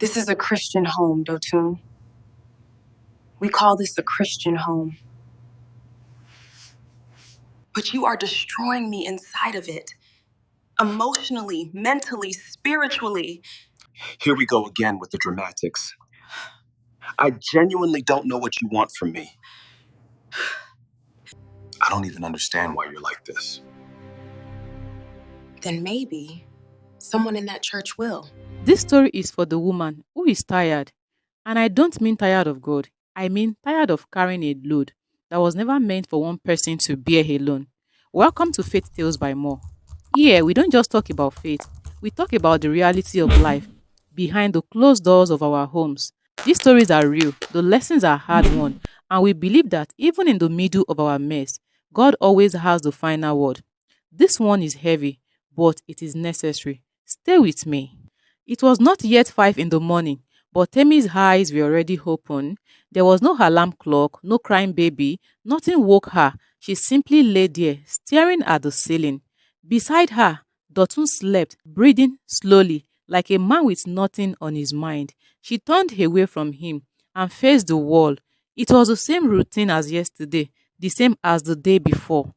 This is a Christian home, Dotun. We call this a Christian home. But you are destroying me inside of it. Emotionally, mentally, spiritually. Here we go again with the dramatics. I genuinely don't know what you want from me. I don't even understand why you're like this. Then maybe someone in that church will. This story is for the woman who is tired. And I don't mean tired of God. I mean tired of carrying a load that was never meant for one person to bear alone. Welcome to Faith Tales by More. Here, we don't just talk about faith. We talk about the reality of life behind the closed doors of our homes. These stories are real. The lessons are hard won. And we believe that even in the middle of our mess, God always has the final word. This one is heavy, but it is necessary. Stay with me. It was not yet 5 in the morning, but Temi's eyes were already open. There was no alarm clock, no crying baby, nothing woke her. She simply lay there, staring at the ceiling. Beside her, Dotun slept, breathing slowly, like a man with nothing on his mind. She turned away from him and faced the wall. It was the same routine as yesterday, the same as the day before.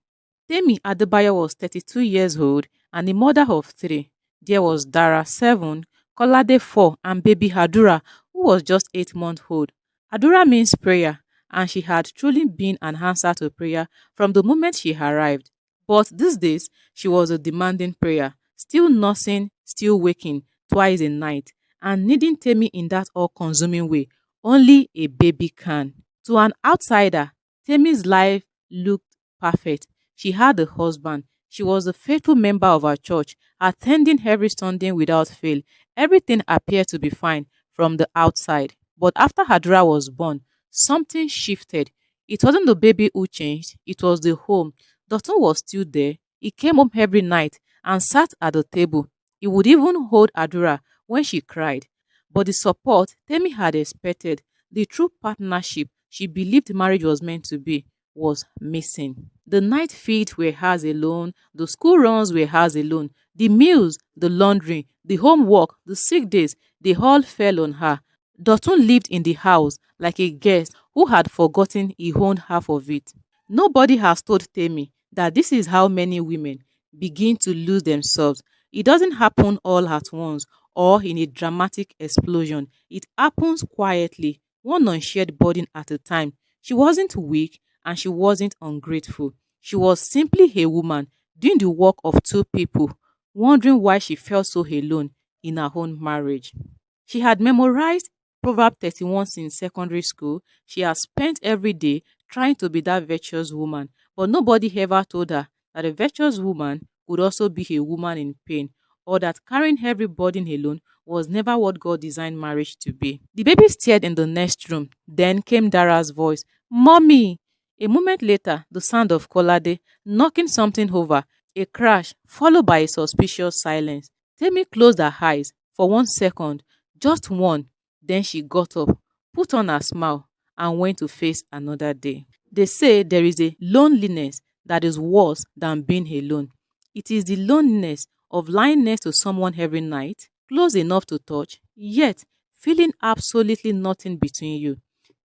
Temi Adebayo was 32 years old and the mother of three. There was Dara, 7, Kolade, 4, and baby Hadura, who was just 8 months old. Hadura means prayer, and she had truly been an answer to prayer from the moment she arrived. But these days, she was a demanding prayer, still nursing, still waking twice a night, and needing Temi in that all-consuming way only a baby can. To an outsider, Temi's life looked perfect. She had a husband. She was a faithful member of our church, attending every Sunday without fail. Everything appeared to be fine from the outside. But after Hadra was born, something shifted. It wasn't the baby who changed, it was the home. Dotun was still there. He came home every night and sat at the table. He would even hold Adura when she cried. But the support Temi had expected, the true partnership she believed marriage was meant to be, was missing. The night feeds were hers alone, the school runs were hers alone, the meals, the laundry, the homework, the sick days, they all fell on her. Dotun lived in the house like a guest who had forgotten he owned half of it. Nobody has told Temi that this is how many women begin to lose themselves. It doesn't happen all at once or in a dramatic explosion. It happens quietly, one unshared burden at a time. She wasn't weak and she wasn't ungrateful. She was simply a woman doing the work of two people, wondering why she felt so alone in her own marriage. She had memorized Proverb 31 since secondary school. She had spent every day trying to be that virtuous woman, but nobody ever told her that a virtuous woman could also be a woman in pain, or that carrying every burden alone was never what God designed marriage to be. The baby stared in the next room. Then came Dara's voice, "Mommy!" A moment later, the sound of Kolade knocking something over, a crash, followed by a suspicious silence. Temi closed her eyes for 1 second, just one. Then she got up, put on a smile, and went to face another day. They say there is a loneliness that is worse than being alone. It is the loneliness of lying next to someone every night, close enough to touch, yet feeling absolutely nothing between you.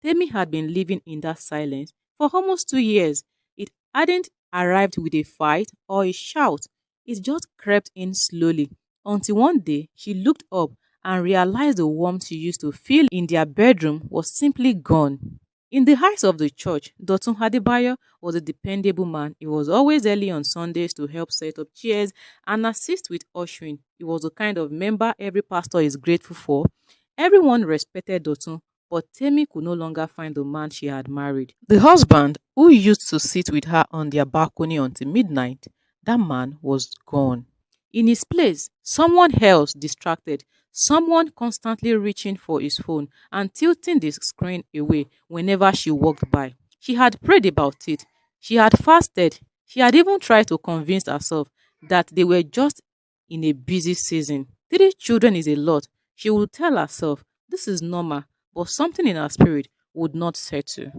Temi had been living in that silence for almost 2 years. It hadn't arrived with a fight or a shout. It just crept in slowly until one day she looked up and realized the warmth she used to feel in their bedroom was simply gone. In the eyes of the church, Dotun Adebayo was a dependable man. He was always early on Sundays to help set up chairs and assist with ushering. He was the kind of member every pastor is grateful for. Everyone respected Dotun, but Temi could no longer find the man she had married. The husband, who used to sit with her on their balcony until midnight, that man was gone. In his place, someone else distracted, someone constantly reaching for his phone and tilting the screen away whenever she walked by. She had prayed about it. She had fasted. She had even tried to convince herself that they were just in a busy season. 3 children is a lot. She would tell herself this is normal, but something in her spirit would not settle.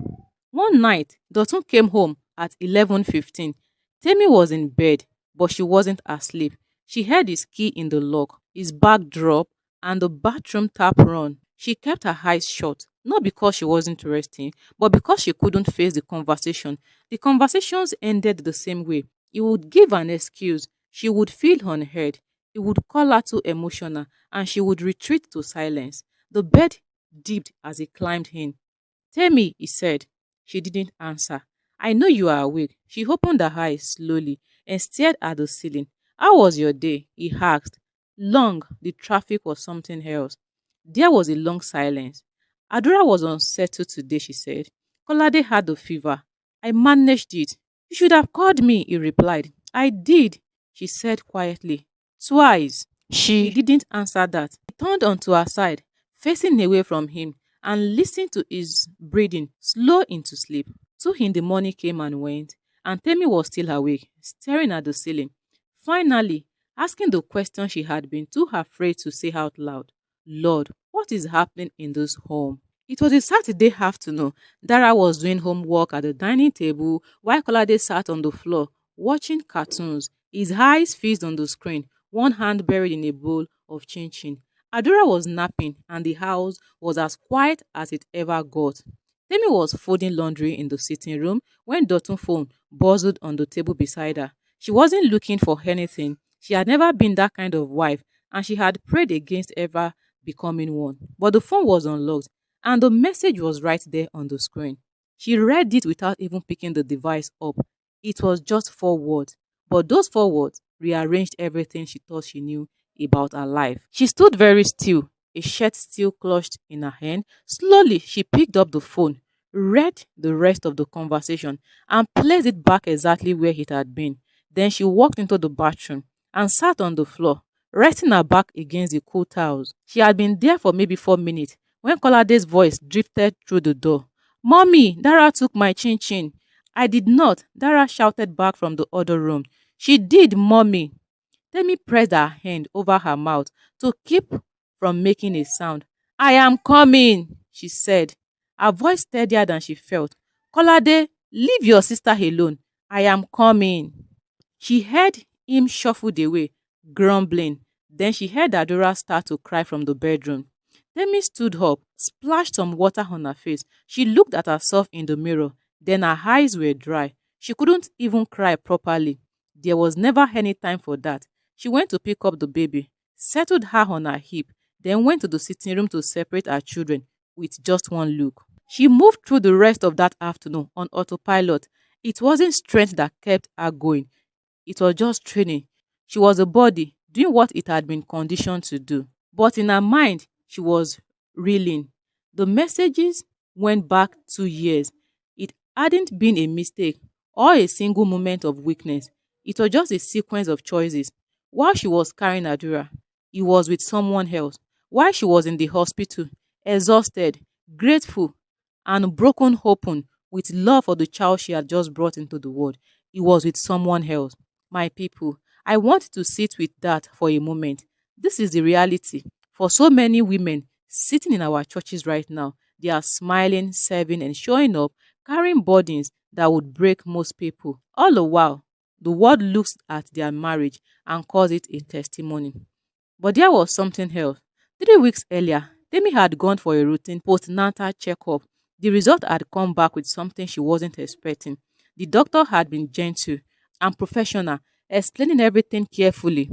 One night, Dotun came home at 11:15. Temi was in bed, but she wasn't asleep. She heard his key in the lock, his bag drop, and the bathroom tap run. She kept her eyes shut, not because she wasn't resting, but because she couldn't face the conversation. The conversations ended the same way. He would give an excuse, she would feel unheard, he would call her too emotional, and she would retreat to silence. The bed dipped as he climbed in. Temi, he said. She didn't answer. I know you are awake. She opened her eyes slowly and stared at the ceiling. How was your day? He asked. Long, the traffic was something else. There was a long silence. Adura was unsettled today, she said. Kolade had the fever. I managed it. You should have called me, he replied. I did, she said quietly. Twice. He didn't answer that. He turned onto her side, facing away from him, and listened to his breathing slow into sleep. 2 in the morning came and went, and Temi was still awake, staring at the ceiling. Finally, asking the question she had been too afraid to say out loud. Lord, what is happening in this home? It was a Saturday afternoon. Dara was doing homework at the dining table while Kolade sat on the floor watching cartoons, his eyes fixed on the screen, one hand buried in a bowl of chin chin. Adura was napping and the house was as quiet as it ever got. Temi was folding laundry in the sitting room when Dotun's phone buzzed on the table beside her. She wasn't looking for anything. She had never been that kind of wife and she had prayed against ever becoming one. But the phone was unlocked and the message was right there on the screen. She read it without even picking the device up. It was just 4 words, but those 4 words rearranged everything she thought she knew about her life. She stood very still, a shirt still clutched in her hand. Slowly, she picked up the phone, read the rest of the conversation, and placed it back exactly where it had been. Then she walked into the bathroom and sat on the floor, resting her back against the cool tiles. She had been there for maybe 4 minutes when Kolade's voice drifted through the door. Mommy, Dara took my chin chin. I did not, Dara shouted back from the other room. She did, Mommy. Temi pressed her hand over her mouth to keep from making a sound. I am coming, she said, her voice steadier than she felt. Kolade, leave your sister alone. I am coming. She heard him shuffled away, grumbling. Then she heard Adora start to cry from the bedroom. Temi stood up, splashed some water on her face. She looked at herself in the mirror. Then her eyes were dry. She couldn't even cry properly. There was never any time for that. She went to pick up the baby, settled her on her hip, then went to the sitting room to separate her children with just one look. She moved through the rest of that afternoon on autopilot. It wasn't strength that kept her going. It was just training. She was a body doing what it had been conditioned to do. But in her mind, she was reeling. The messages went back 2 years. It hadn't been a mistake or a single moment of weakness. It was just a sequence of choices. While she was carrying Adura, he was with someone else. While she was in the hospital, exhausted, grateful, and broken open with love for the child she had just brought into the world, he was with someone else. My people, I want to sit with that for a moment. This is the reality. For so many women sitting in our churches right now, they are smiling, serving, and showing up, carrying burdens that would break most people. All the while, the world looks at their marriage and calls it a testimony. But there was something else. 3 weeks earlier, Temi had gone for a routine postnatal checkup. The result had come back with something she wasn't expecting. The doctor had been gentle and professional, explaining everything carefully.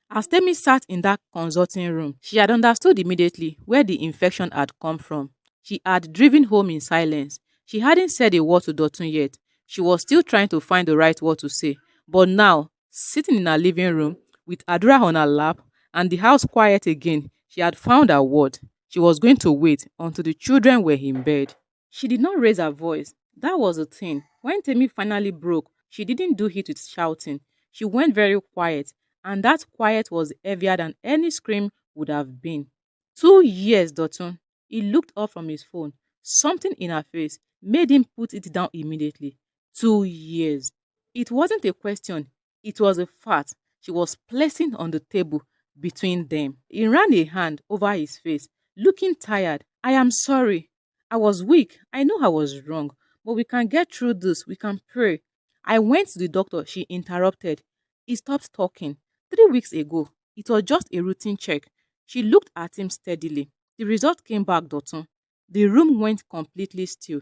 As Temi sat in that consulting room, she had understood immediately where the infection had come from. She had driven home in silence. She hadn't said a word to Dotun yet. She was still trying to find the right word to say. But now, sitting in her living room with Adura on her lap and the house quiet again, she had found her word. She was going to wait until the children were in bed. She did not raise her voice. That was the thing. When Temi finally broke, she didn't do it with shouting. She went very quiet, and that quiet was heavier than any scream would have been. 2 years, Dotun. He looked up from his phone. Something in her face made him put it down immediately. 2 years. It wasn't a question, it was a fact she was placing on the table between them. He ran a hand over his face, looking tired. I am sorry. I was weak. I know I was wrong, but we can get through this. We can pray. I went to the doctor, she interrupted. He stopped talking. 3 weeks ago, it was just a routine check. She looked at him steadily. The result came back, Dotun. The room went completely still.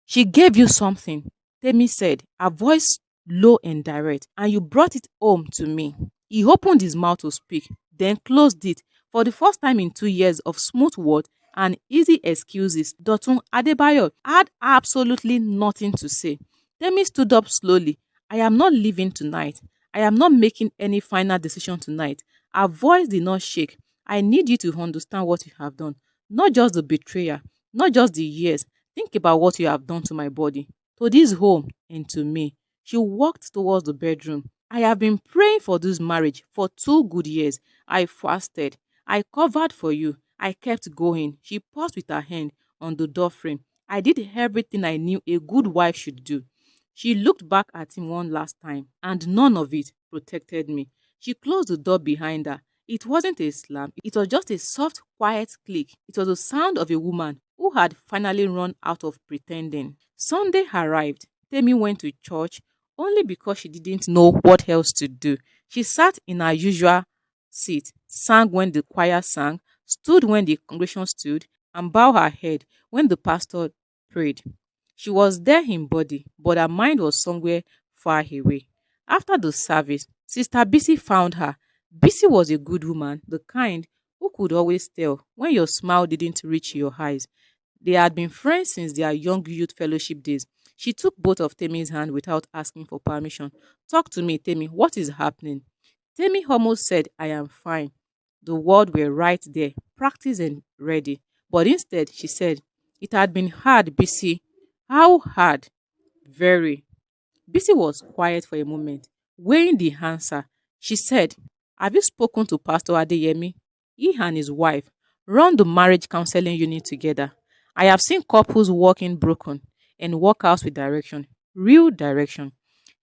She gave you something, Temi said, her voice low and direct, and you brought it home to me. He opened his mouth to speak, then closed it. For the first time in 2 years of smooth words and easy excuses, Dotun Adebayo had absolutely nothing to say. Temi stood up slowly. I am not leaving tonight. I am not making any final decision tonight. Her voice did not shake. I need you to understand what you have done. Not just the betrayal, not just the years. Think about what you have done to my body, to this home, and to me. She walked towards the bedroom. I have been praying for this marriage for 2 good years. I fasted. I covered for you. I kept going. She paused with her hand on the door frame. I did everything I knew a good wife should do. She looked back at him one last time, and none of it protected me. She closed the door behind her. It wasn't a slam, it was just a soft, quiet click. It was the sound of a woman who had finally run out of pretending. Sunday arrived. Temi went to church only because she didn't know what else to do. She sat in her usual seat, sang when the choir sang, stood when the congregation stood, and bowed her head when the pastor prayed. She was there in body, but her mind was somewhere far away. After the service, Sister Bisi found her. Bisi was a good woman, the kind who could always tell when your smile didn't reach your eyes. They had been friends since their young youth fellowship days. She took both of Temi's hand without asking for permission. Talk to me, Temi. What is happening? Temi almost said, I am fine. The words were right there, practiced and ready. But instead, she said, it had been hard, Bisi. How hard? Very. Bisi was quiet for a moment, weighing the answer. She said, have you spoken to Pastor Adeyemi? He and his wife run the marriage counseling unit together. I have seen couples walking broken and walk out with direction, real direction.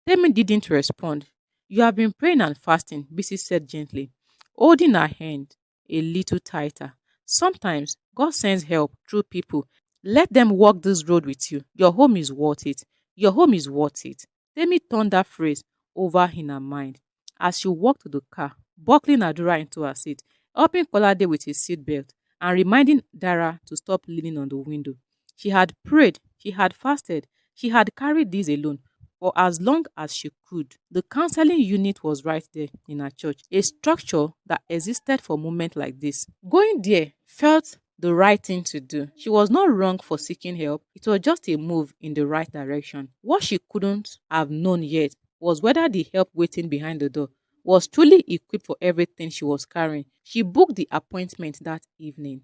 Temi didn't respond. You have been praying and fasting, Bisi said gently, holding her hand a little tighter. Sometimes God sends help through people. Let them walk this road with you. Your home is worth it. Your home is worth it. Temi turned that phrase over in her mind as she walked to the car, buckling Adura into her seat, helping Kolade with his seatbelt, and reminding Dara to stop leaning on the window. She had prayed, she had fasted, she had carried this alone for as long as she could. The counseling unit was right there in her church, a structure that existed for moments like this. Going there felt the right thing to do. She was not wrong for seeking help. It was just a move in the right direction. What she couldn't have known yet was whether the help waiting behind the door was truly equipped for everything she was carrying. She booked the appointment that evening.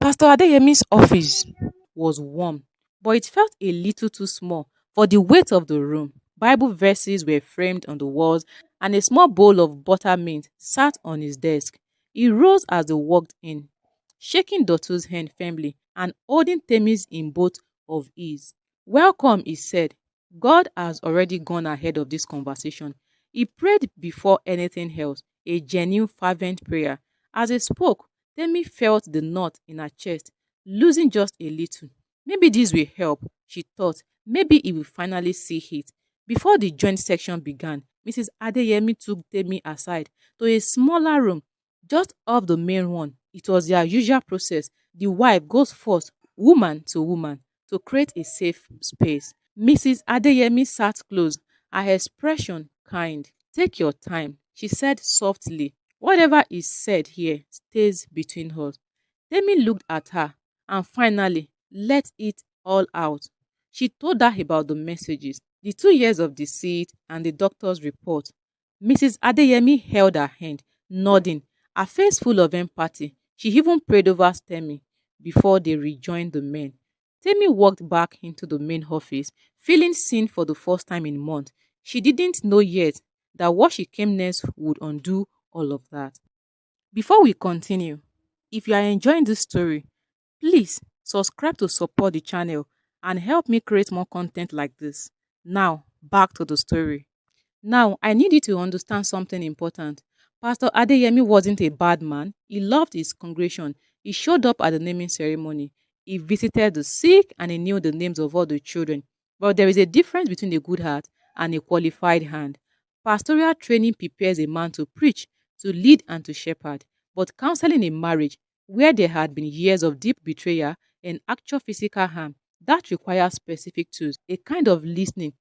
Pastor Adeyemi's office was warm, but it felt a little too small for the weight of the room. Bible verses were framed on the walls, and a small bowl of buttermint sat on his desk. He rose as they walked in, shaking Dotu's hand firmly and holding Temi's in both of his. Welcome, he said. God has already gone ahead of this conversation. He prayed before anything else, a genuine fervent prayer. As he spoke, Temi felt the knot in her chest losing just a little. Maybe this will help, she thought. Maybe he will finally see it. Before the joint section began, Mrs. Adeyemi took Temi aside to a smaller room just off the main one. It was their usual process. The wife goes first, woman to woman, to create a safe space. Mrs. Adeyemi sat close, her expression kind. Take your time, she said softly. Whatever is said here stays between us. Temi looked at her and finally let it all out. She told her about the messages, the 2 years of deceit, and the doctor's report. Mrs. Adeyemi held her hand, nodding, her face full of empathy. She even prayed over Temi before they rejoined the men. Temi walked back into the main office, feeling seen for the first time in months. She didn't know yet that what she came next would undo all of that. Before we continue, if you are enjoying this story, please subscribe to support the channel and help me create more content like this. Now, back to the story. Now, I need you to understand something important. Pastor Adeyemi wasn't a bad man. He loved his congregation. He showed up at the naming ceremony. He visited the sick and he knew the names of all the children. But there is a difference between a good heart and a qualified hand. Pastoral training prepares a man to preach, to lead, and to shepherd. But counseling in marriage, where there had been years of deep betrayal and actual physical harm, that requires specific tools, a kind of listening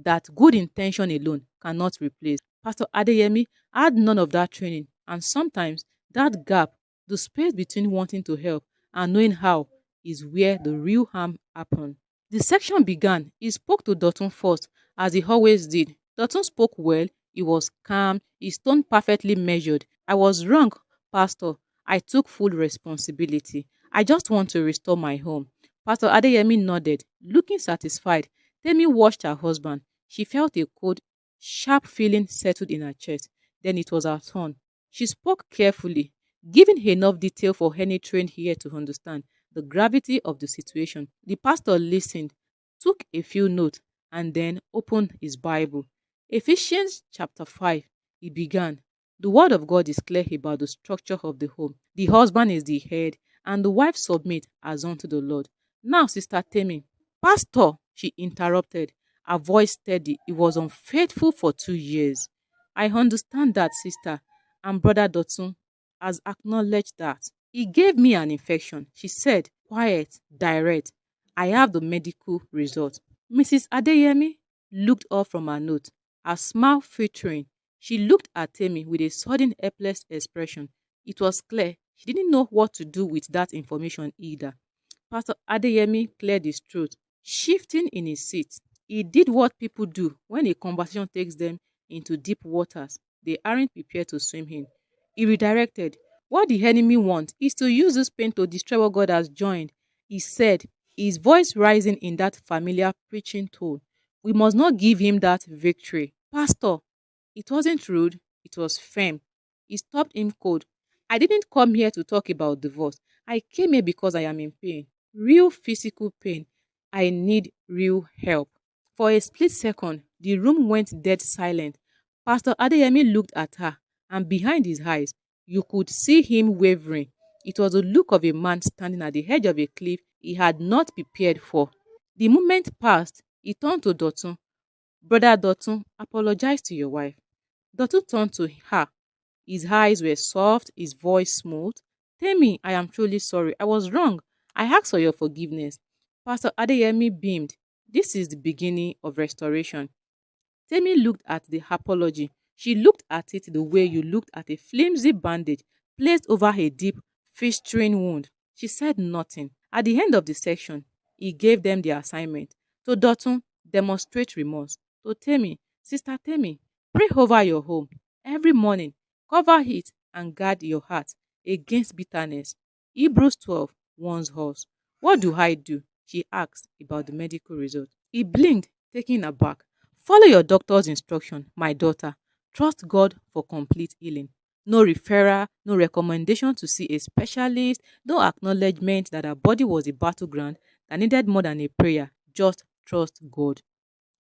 that good intention alone cannot replace. Pastor Adeyemi had none of that training, and sometimes that gap, the space between wanting to help and knowing how, is where the real harm happened. The section began. He spoke to Dotun first, as he always did. Dotun spoke well, he was calm, his tone perfectly measured. I was wrong, Pastor. I took full responsibility. I just want to restore my home. Pastor Adeyemi nodded, looking satisfied. Temi watched her husband. She felt a cold, sharp feeling settled in her chest. Then it was her turn. She spoke carefully, giving enough detail for any trained ear to understand the gravity of the situation. The pastor listened, took a few notes, and then opened his Bible. Ephesians chapter 5, he began. The word of God is clear about the structure of the home. The husband is the head, and the wife submit as unto the Lord. Now, Sister Temi, Pastor, she interrupted, her voice steady. He was unfaithful for 2 years. I understand that, sister, and Brother Dotun has acknowledged that. He gave me an infection. She said, quiet, direct. I have the medical result. Mrs. Adeyemi looked up from her note, her smile filtering. She looked at Temi with a sudden helpless expression. It was clear she didn't know what to do with that information either. Pastor Adeyemi cleared his throat, shifting in his seat. He did what people do when a conversation takes them into deep waters they aren't prepared to swim in. He redirected. What the enemy wants is to use this pain to destroy what God has joined, he said, his voice rising in that familiar preaching tone. We must not give him that victory. Pastor, it wasn't rude, it was firm. He stopped him cold. I didn't come here to talk about divorce. I came here because I am in pain, real physical pain. I need real help. For a split second, the room went dead silent. Pastor Adeyemi looked at her, and behind his eyes, you could see him wavering. It was the look of a man standing at the edge of a cliff he had not prepared for. The moment passed, he turned to Dotun. Brother Dotun, apologize to your wife. Dotun turned to her. His eyes were soft, his voice smooth. Tell me, I am truly sorry. I was wrong. I ask for your forgiveness. Pastor Adeyemi beamed. This is the beginning of restoration. Temi looked at the apology. She looked at it the way you looked at a flimsy bandage placed over a deep, festering wound. She said nothing. At the end of the section, he gave them the assignment. To Dotun, demonstrate remorse. To Temi, Sister Temi, pray over your home. Every morning, cover it and guard your heart against bitterness. Hebrews 12 warns us. What do I do? She asked about the medical result. He blinked, taken aback. Follow your doctor's instruction, my daughter. Trust God for complete healing. No referral, no recommendation to see a specialist, no acknowledgement that her body was a battleground that needed more than a prayer. Just trust God.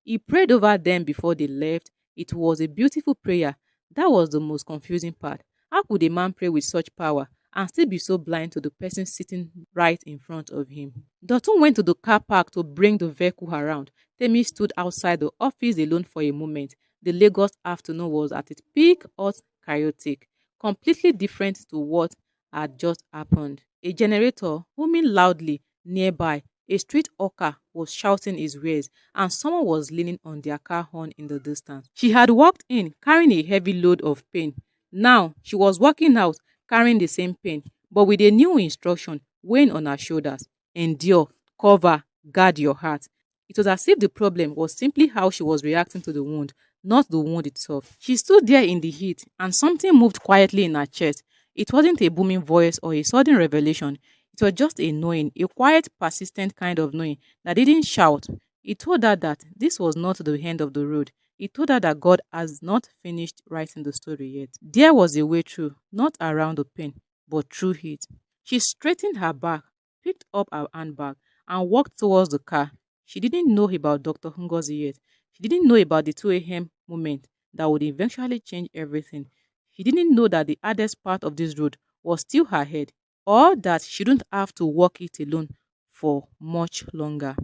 He prayed over them before they left. It was a beautiful prayer. That was the most confusing part. How could a man pray with such power and still be so blind to the person sitting right in front of him? Dotun went to the car park to bring the vehicle around. Temi stood outside the office alone for a moment. The Lagos afternoon was at its peak, hot, chaotic, completely different to what had just happened. A generator humming loudly nearby, a street hawker was shouting his wares, and someone was leaning on their car horn in the distance. She had walked in carrying a heavy load of pain. Now she was walking out carrying the same pain, but with a new instruction weighing on her shoulders. Endure, cover, guard your heart. It was as if the problem was simply how she was reacting to the wound, not the wound itself. She stood there in the heat, and something moved quietly in her chest. It wasn't a booming voice or a sudden revelation. It was just a knowing, a quiet, persistent kind of knowing that didn't shout. It told her that this was not the end of the road. It told her that God has not finished writing the story yet. There was a way through, not around the pain, but through it. She straightened her back, picked up her handbag, and walked towards the car. She didn't know about Dr. Ngozi yet. She didn't know about the 2 a.m. moment that would eventually change everything. She didn't know that the hardest part of this road was still ahead, or that she didn't have to walk it alone for much longer.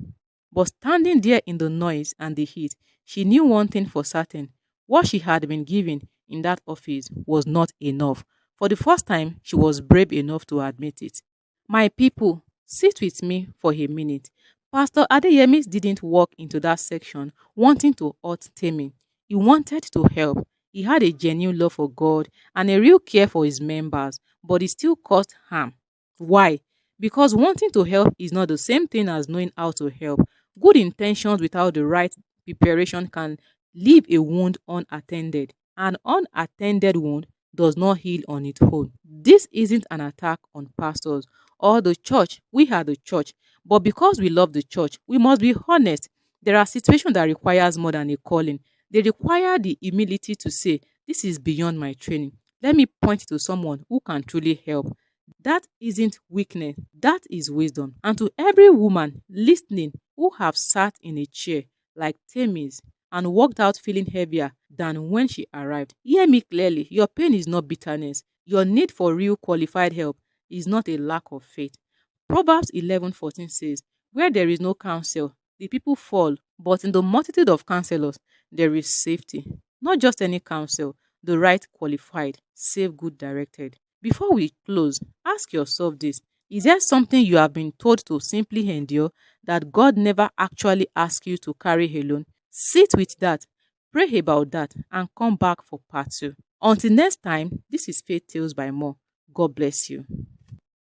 But standing there in the noise and the heat, she knew one thing for certain. What she had been given in that office was not enough. For the first time, she was brave enough to admit it. My people, sit with me for a minute. Pastor Adeyemi didn't walk into that section wanting to hurt Temi. He wanted to help. He had a genuine love for God and a real care for his members, but it still caused harm. Why? Because wanting to help is not the same thing as knowing how to help. Good intentions without the right preparation can leave a wound unattended. An unattended wound does not heal on its own. This isn't an attack on pastors or the church. We are the church. But because we love the church, we must be honest. There are situations that requires more than a calling. They require the humility to say, this is beyond my training. Let me point to someone who can truly help. That isn't weakness, that is wisdom. And to every woman listening who have sat in a chair like Temi's and walked out feeling heavier than when she arrived, hear me clearly. Your pain is not bitterness. Your need for real qualified help is not a lack of faith. Proverbs 11:14 says, where there is no counsel, the people fall, but in the multitude of counselors, there is safety. Not just any counsel, the right qualified, safe, good directed. Before we close, ask yourself this. Is there something you have been told to simply endure that God never actually asked you to carry alone? Sit with that, pray about that, and come back for part two. Until next time, this is Faith Tales by More. God bless you.